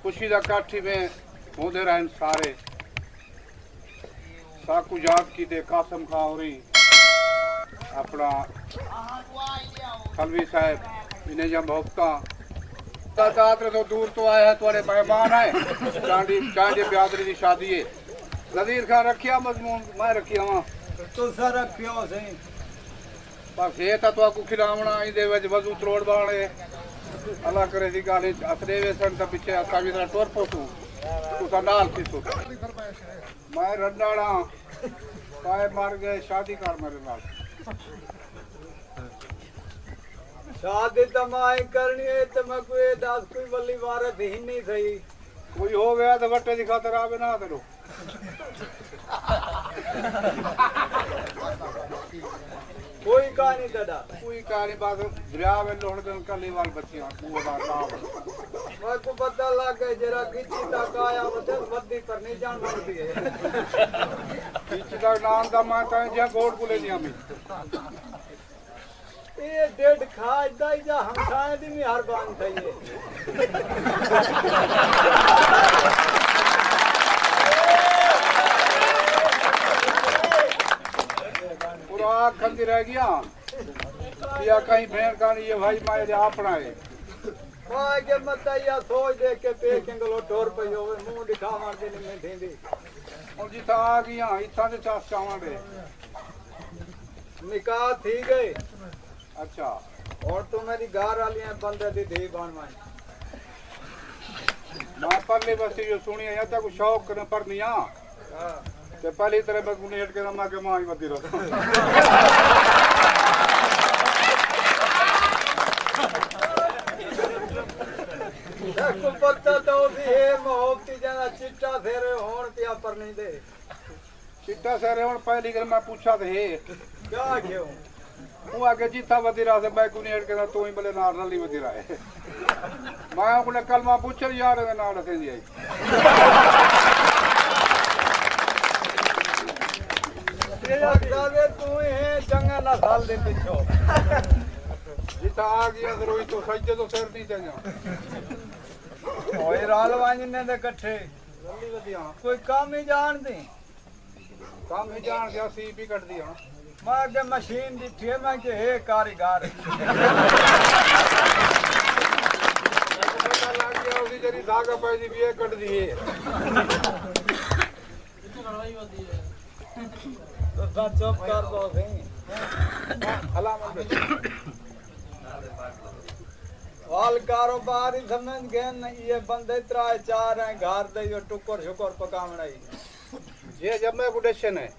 खुशी दा काठी में होंदे रहन सारे साकू याद की ते कासम खां होरी अपना खलवी साहब इन्हें जब भोगता तात्र तो दूर तो आया है थोड़े मेहमान आए चांदी ब्यादरी की शादी है नज़ीर खान रखिया मजमून मैं रखिया वहाँ तो सर रखियो सही बस ये तो आपको खिलावना इधे वज वजू त्रोड़ बाणे अल्लाह करे दी गाली असरे वे सन त पीछे असा भी तरह टोर पोसू तुसा नाल थीसो मैं रंडाड़ा पाए मार गए शादी कर मेरे नाल शादी तो मैं करनी है तो मैं कोई 10 कोई बल्ली वारत ही नहीं सही कोई हो गया तो वट्टे दी खातर आवे ना करो कोई कहानी दादा कोई कहानी बात दरिया में लोड़ गन कली वाल बच्चियां वो बात साहब मैं को पता लग गया जरा किसी तक आया वदन वदी पर नहीं जान पड़ती है किसी तक नाम दा मैं तो जे गोड को ले दिया मैं ये डेढ़ खाज दाई जा हम खाए दी हर बान थई पूरा खंदी रह गया या कहीं भेड़ का नहीं ये भाई मारे अपना है मैं के मत या सोच देख के पे केंगलो टोर पे होवे मुंह दिखा मार दे में थेंदी और जिता आ गया इतना से चास चावा दे निकाह थी गई अच्छा और तो मेरी घर वाली बंदे दी थी बान मान मैं पहले बस ये सुनी है तक शौक करने पर नहीं आ ते पहली तरह मैं गुने हट के रमा के मां ही बदी रहो को पता तो भी है मोहब्बती जना चिट्टा फेरे होण पिया पर नहीं दे चिट्टा सेरे होण पहली कर मैं पूछा थे क्या क्यों वो आगे जीता बदी रहा से मैं गुने हट के तू ही बोले नार नली बदी रहा है मैं अपने कलमा पूछ यार में नार रखे दी तू है चंगा ना साल दे पिछो जिता आ गया तो रोई तो सज्जे तो सिर नहीं देना ओए राल वांजने दे इकट्ठे जल्दी वदिया कोई काम ही जान दे काम ही जान गया सी भी कट दिया मैं के मशीन दी थी मैं के हे कारीगर पता लग गया उसी तेरी धागा पे दी भी कट दी है तो सब चुप कर दो सही हला मत वाल कारोबार ही समझ गए न ये बंदे त्राय चार हैं घर दे यो टुकर शुकर पकावना ही ये जब मैं गुडेशन है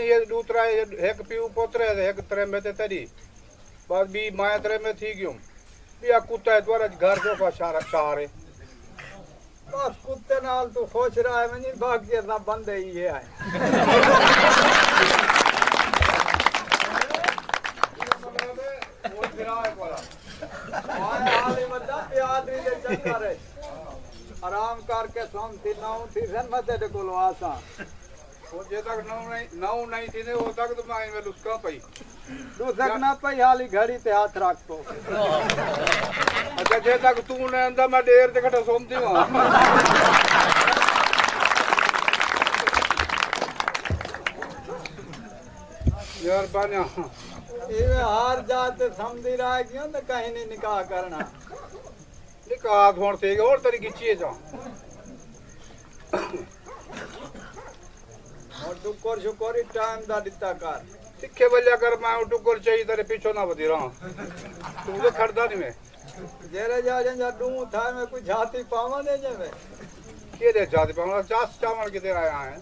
ये दूसरा एक पीऊ पोतरे एक तरह में तेरी बस भी माया तरह में थी क्यों या कुत्ता है द्वारा घर जो का सारे बस कुत्ते नाल तू खुश रहा है मनी बाकी ना बंदे ही है आराम करके सोमती नौ थी सन मते को आसा वो जे तक नौ नहीं थी ने वो तक तो मैं में लुस्का पई तू सकना पई हाली घड़ी पे हाथ रख तो अच्छा जे तक तू ने अंदर मैं देर ते घटा सोमती हूं यार बान्या ये हार जाते समझी रहा है क्यों तो कहीं नहीं निकाह करना निकाह होण से और तरी गिच्ची जा और टुकर शुकर टाइम दा दिता कर सिक्खे बल्ला कर मैं टुकर चाहिए तेरे पीछे ना बदी रहा तू तो खड़दा नहीं मैं जेरे जा जा डू था मैं कोई जाति पावा दे जावे के दे जाति पावा चास चावल किते आया है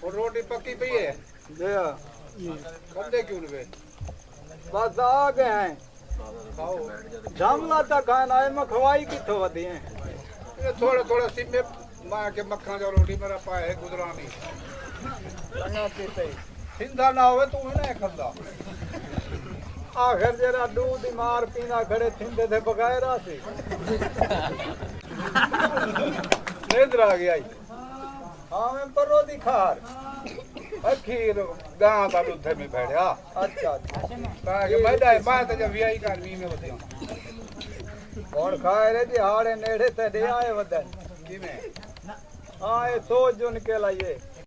और रोटी पक्की पई है दया बंदे क्यों नहीं बस आ गए हैं खाओ जामला तक खाना है मखवाई किथों वधी है ये थोड़ा थोड़ा सिमे मां के मक्खन जो रोटी मेरा पाए है गुजरानी ना पीते सिंधा ना होवे तू ही ना खंदा आखिर जरा दूध मार पीना खड़े थिंदे थे बगैर से नींद आ गई हाँ मैं परो दिखार खीर गां का दूध में भेड़या अच्छा ताकि मैदा बात जब वीआई का मी में होते और खाए रे दिहाड़े नेड़े ते दे आए वदन की में हां ये सोच जो निकल आइए